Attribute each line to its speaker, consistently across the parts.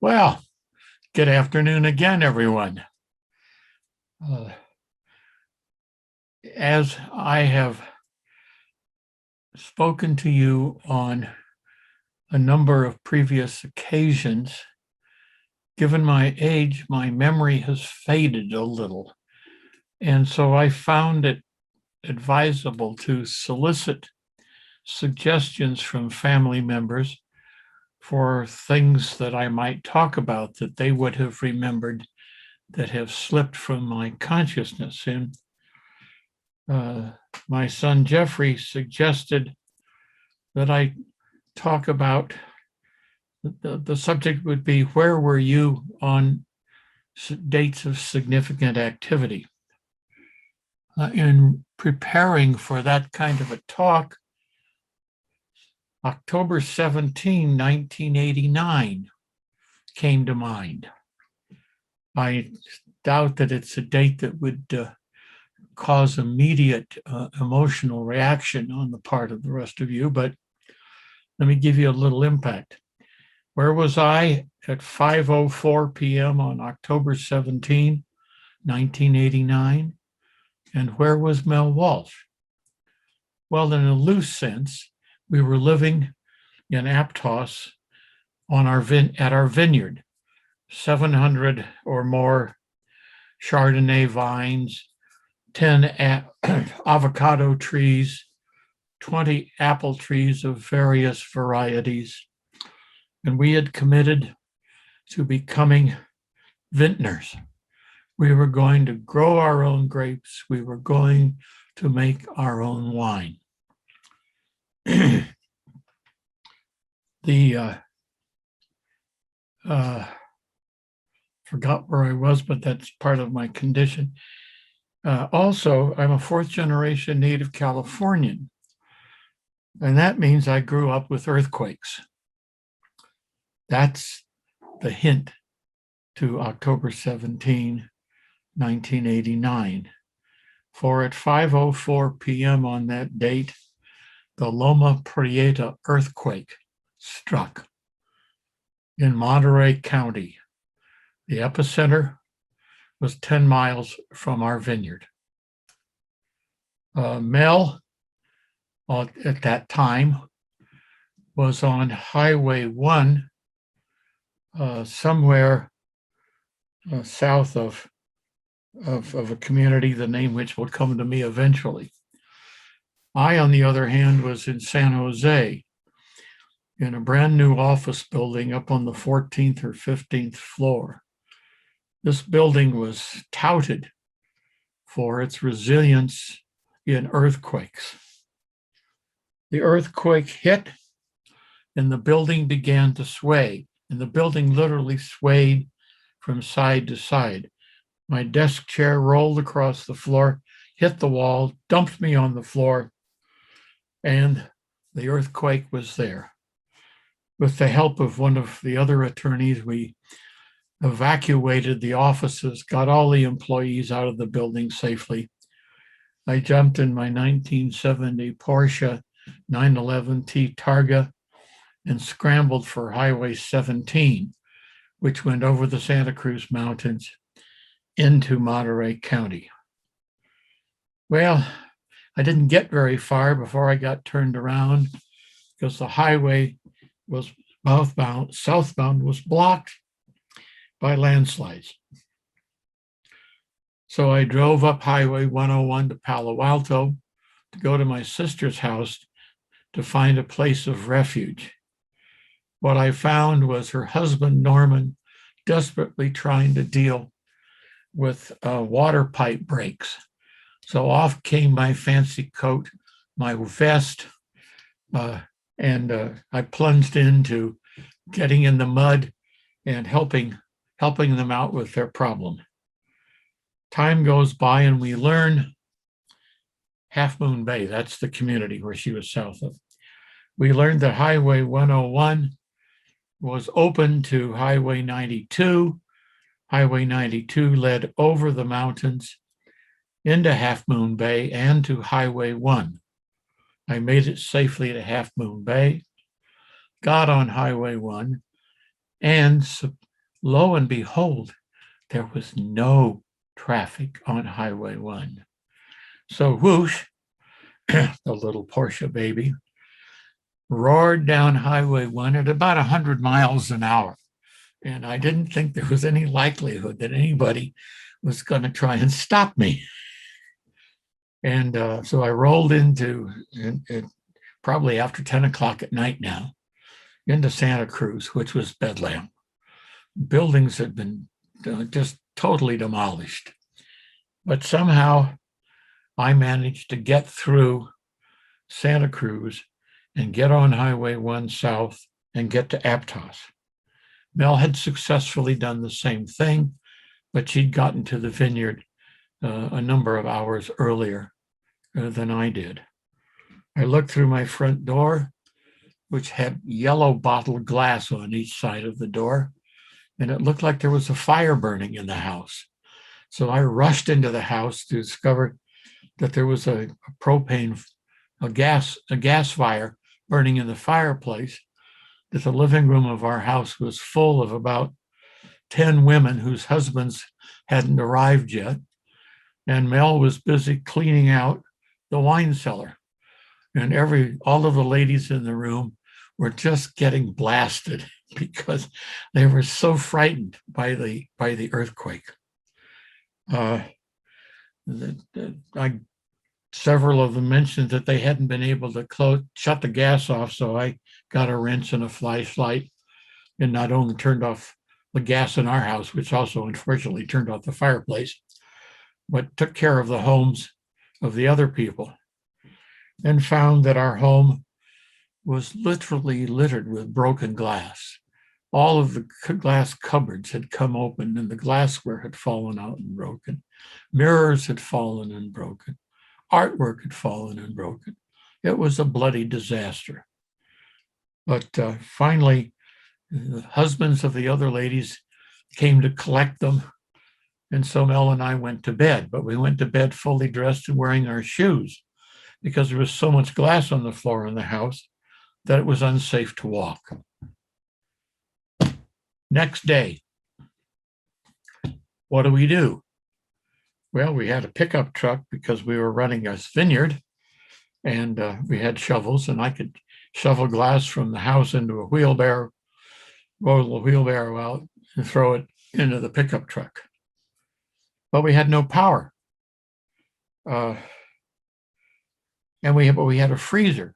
Speaker 1: Well, good afternoon again, everyone. Uh, as I have spoken to you on a number of previous occasions, given my age, my memory has faded a little. And so I found it advisable to solicit suggestions from family members for things that I might talk about that they would have remembered that have slipped from my consciousness. And my son Jeffrey suggested that I talk about the subject would be, where were you on dates of significant activity? In preparing for that kind of a talk, October 17, 1989 came to mind. I doubt that it's a date that would cause immediate emotional reaction on the part of the rest of you, but let me give you a little impact. Where was I at 5:04 p.m. on October 17, 1989? And where was Mel Walsh? Well, in a loose sense, we were living in Aptos on at our vineyard, 700 or more Chardonnay vines, 10 avocado trees, 20 apple trees of various varieties. And we had committed to becoming vintners. We were going to grow our own grapes. We were going to make our own wine. Forgot where I was, but that's part of my condition. Also, I'm a fourth generation native Californian, and that means I grew up with earthquakes. That's the hint to October 17, 1989. For at 5:04 p.m. on that date, the Loma Prieta earthquake struck in Monterey County. The epicenter was 10 miles from our vineyard. Mel, at that time, was on Highway 1, somewhere south of a community, the name which will come to me eventually. I, on the other hand, was in San Jose in a brand new office building up on the 14th or 15th floor. This building was touted for its resilience in earthquakes. The earthquake hit and the building began to sway, and the building literally swayed from side to side. My desk chair rolled across the floor, hit the wall, dumped me on the floor, and the earthquake was there. With the help of one of the other attorneys, we evacuated the offices, got all the employees out of the building safely. I jumped in my 1970 Porsche 911 Targa and scrambled for Highway 17, which went over the Santa Cruz Mountains into Monterey County. Well, I didn't get very far before I got turned around because the highway was southbound was blocked by landslides. So I drove up Highway 101 to Palo Alto to go to my sister's house to find a place of refuge. What I found was her husband, Norman, desperately trying to deal with water pipe breaks. So off came my fancy coat, my vest, and I plunged into getting in the mud and helping them out with their problem. Time goes by and we learn Half Moon Bay, that's the community where she was south of. We learned that Highway 101 was open to Highway 92. Highway 92 led over the mountains into Half Moon Bay and to Highway 1. I made it safely to Half Moon Bay, got on Highway 1, and Lo and behold, there was no traffic on Highway 1. So whoosh, the little Porsche baby, roared down Highway 1 at about 100 miles an hour. And I didn't think there was any likelihood that anybody was going to try and stop me. And so I rolled into, probably after 10 o'clock at night now, into Santa Cruz, which was bedlam. Buildings had been just totally demolished. But somehow I managed to get through Santa Cruz and get on Highway 1 South and get to Aptos. Mel had successfully done the same thing, but she'd gotten to the vineyard a number of hours earlier than I did. I looked through my front door, which had yellow bottled glass on each side of the door, and it looked like there was a fire burning in the house. So I rushed into the house to discover that there was a gas fire burning in the fireplace, that the living room of our house was full of about 10 women whose husbands hadn't arrived yet. And Mel was busy cleaning out the wine cellar. And all of the ladies in the room were just getting blasted because they were so frightened by the earthquake. Several of them mentioned that they hadn't been able to shut the gas off, so I got a wrench and a flashlight and not only turned off the gas in our house, which also unfortunately turned off the fireplace, but took care of the homes of the other people, and found that our home was literally littered with broken glass. All of the glass cupboards had come open and the glassware had fallen out and broken. Mirrors had fallen and broken. Artwork had fallen and broken. It was a bloody disaster. But finally, the husbands of the other ladies came to collect them. And so Mel and I went to bed, but we went to bed fully dressed and wearing our shoes because there was so much glass on the floor in the house that it was unsafe to walk. Next day, what do? Well, we had a pickup truck because we were running a vineyard, and we had shovels, and I could shovel glass from the house into a wheelbarrow, roll the wheelbarrow out, and throw it into the pickup truck. But we had no power. And we had a freezer,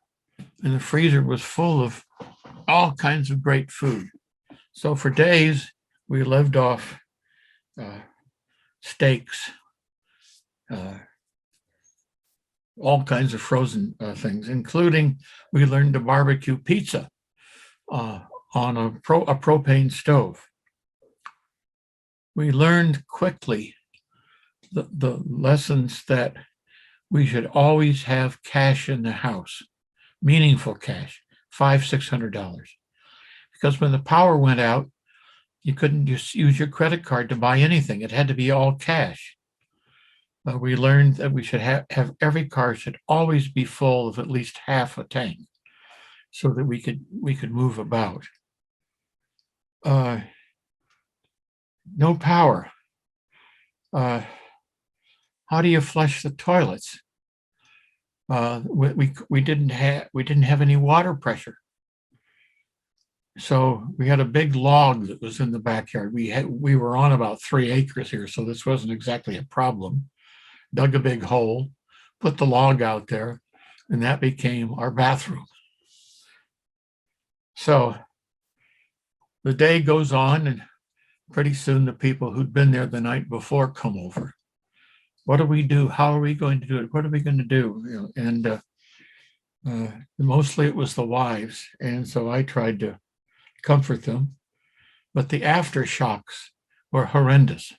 Speaker 1: and the freezer was full of all kinds of great food. So for days, we lived off steaks, all kinds of frozen things, including we learned to barbecue pizza on a propane stove. We learned quickly the lessons that we should always have cash in the house, meaningful cash, $500-$600. Because when the power went out, you couldn't just use your credit card to buy anything. It had to be all cash. We learned that we should have every car should always be full of at least half a tank so that we could move about. No power. How do you flush the toilets? We didn't have any water pressure. So we had a big log that was in the backyard. We were on about 3 acres here, so this wasn't exactly a problem. Dug a big hole, put the log out there, and that became our bathroom. So the day goes on, and pretty soon the people who'd been there the night before come over. What do we do? How are we going to do it? What are we going to do? And mostly it was the wives. And so I tried to comfort them. But the aftershocks were horrendous,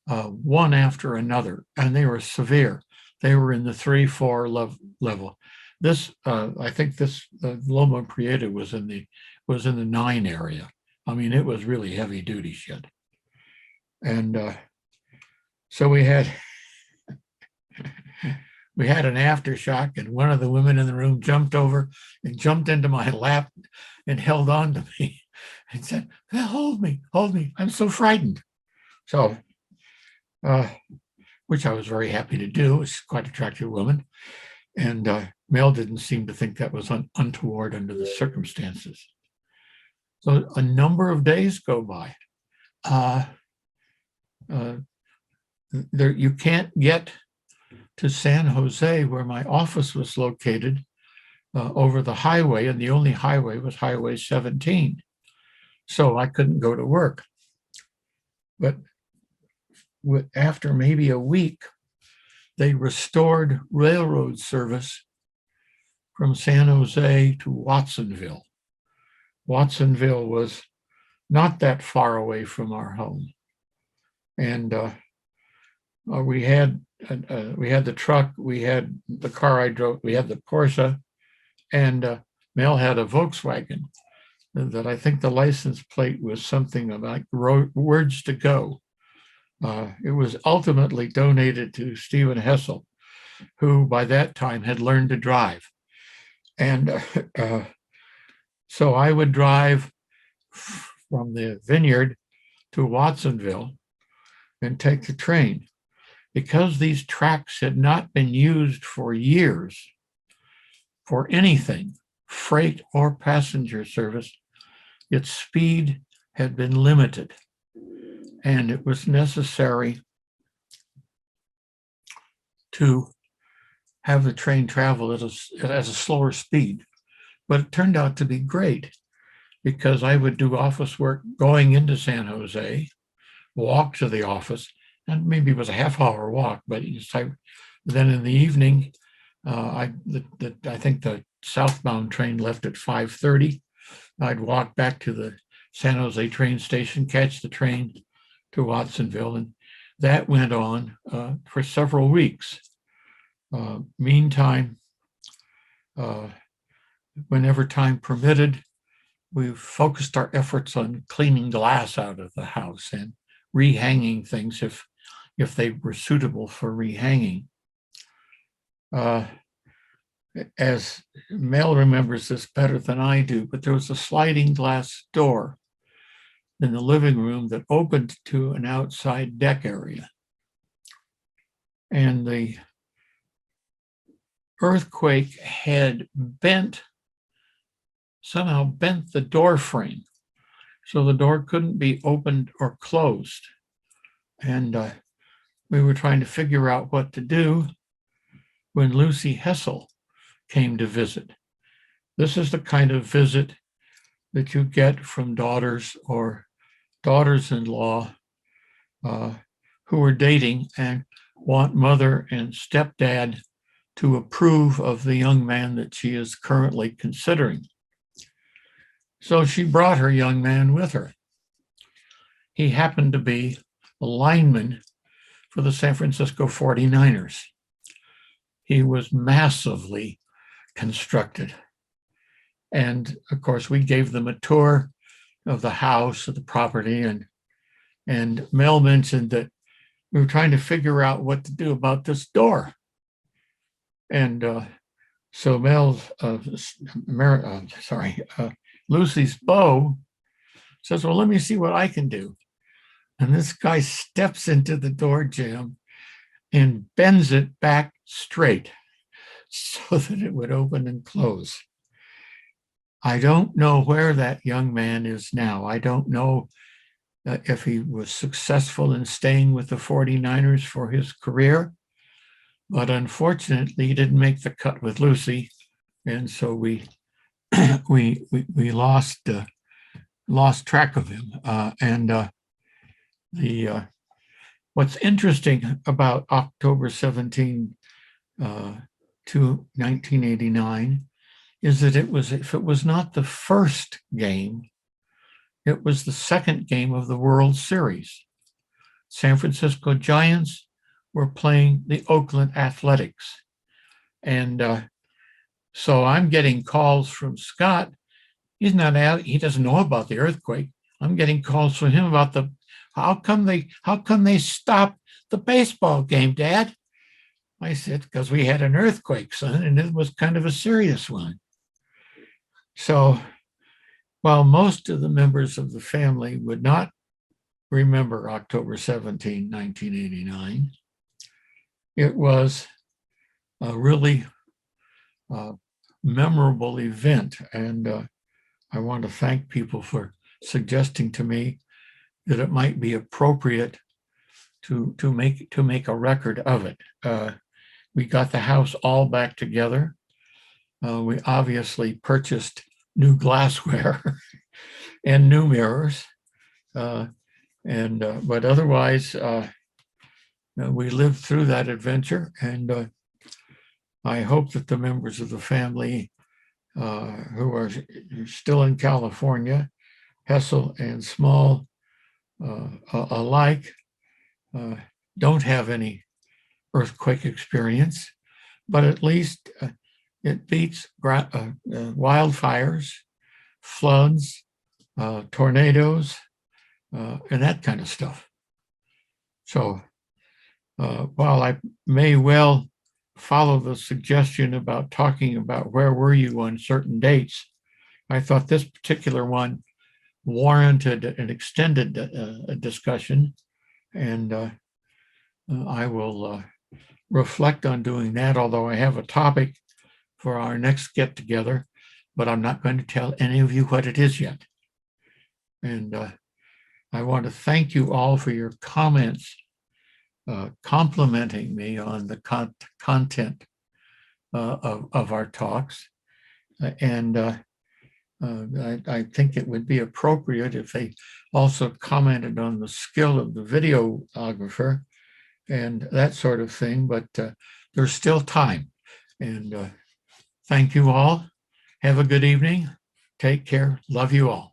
Speaker 1: one after another, and they were severe. They were in the 3-4 level. This, I think this Loma Prieta was in the 9 area. I mean, it was really heavy duty shit. And so we had an aftershock, and one of the women in the room jumped over and jumped into my lap and held on to me and said, "Well, hold me. I'm so frightened." So, which I was very happy to do. It's quite an attractive woman. And Mel didn't seem to think that was untoward under the circumstances. So a number of days go by. Uh, there, you can't get to San Jose, where my office was located, over the highway, and the only highway was Highway 17. So I couldn't go to work. But after maybe a week, they restored railroad service from San Jose to Watsonville. Watsonville was not that far away from our home. And we had the truck, we had the car I drove, we had the Porsche, and Mel had a Volkswagen that I think the license plate was something about words to go. It was ultimately donated to Stephen Hessel, who by that time had learned to drive. And so I would drive from the vineyard to Watsonville and take the train. Because these tracks had not been used for years for anything, freight or passenger service, its speed had been limited, and it was necessary to have the train travel at a slower speed. But it turned out to be great, because I would do office work going into San Jose, walk to the office, and maybe it was a half-hour walk, but then in the evening, I think the southbound train left at 5:30. I'd walk back to the San Jose train station, catch the train to Watsonville, and that went on for several weeks. Meantime, whenever time permitted, we focused our efforts on cleaning glass out of the house and rehanging things if they were suitable for rehanging. As Mel remembers this better than I do, but there was a sliding glass door in the living room that opened to an outside deck area. And the earthquake had somehow bent the door frame, so the door couldn't be opened or closed. And we were trying to figure out what to do when Lucy Hessel came to visit. This is the kind of visit that you get from daughters or daughters-in-law who are dating and want mother and stepdad to approve of the young man that she is currently considering. So she brought her young man with her. He happened to be a lineman for the San Francisco 49ers. He was massively constructed. And of course, we gave them a tour of the house, of the property, and Mel mentioned that we were trying to figure out what to do about this door. And so Lucy's beau says, "Well, let me see what I can do." And this guy steps into the door jamb and bends it back straight so that it would open and close. I don't know where that young man is now. I don't know if he was successful in staying with the 49ers for his career, but unfortunately he didn't make the cut with Lucy. And so we lost track of him. What's interesting about October 17 to 1989 is that if it was not the first game, it was the second game of the World Series. San Francisco Giants were playing the Oakland Athletics. And so I'm getting calls from Scott. He's not out, he doesn't know about the earthquake. I'm getting calls from him about how come they stopped the baseball game, Dad? I said, because we had an earthquake, son, and it was kind of a serious one. So While most of the members of the family would not remember October 17, 1989, it was a really memorable event. And I want to thank people for suggesting to me that it might be appropriate to make a record of it. We got the house all back together. We obviously purchased new glassware and new mirrors, but otherwise we lived through that adventure, and I hope that the members of the family who are still in California, Hessel and Small alike, don't have any earthquake experience, but at least it beats wildfires, floods, tornadoes, and that kind of stuff. So while I may well follow the suggestion about talking about where were you on certain dates, I thought this particular one warranted an extended discussion, and I will reflect on doing that, although I have a topic for our next get together, but I'm not going to tell any of you what it is yet. And I want to thank you all for your comments, complimenting me on the content of our talks. And I think it would be appropriate if they also commented on the skill of the videographer and that sort of thing, but there's still time. And thank you all. Have a good evening. Take care. Love you all.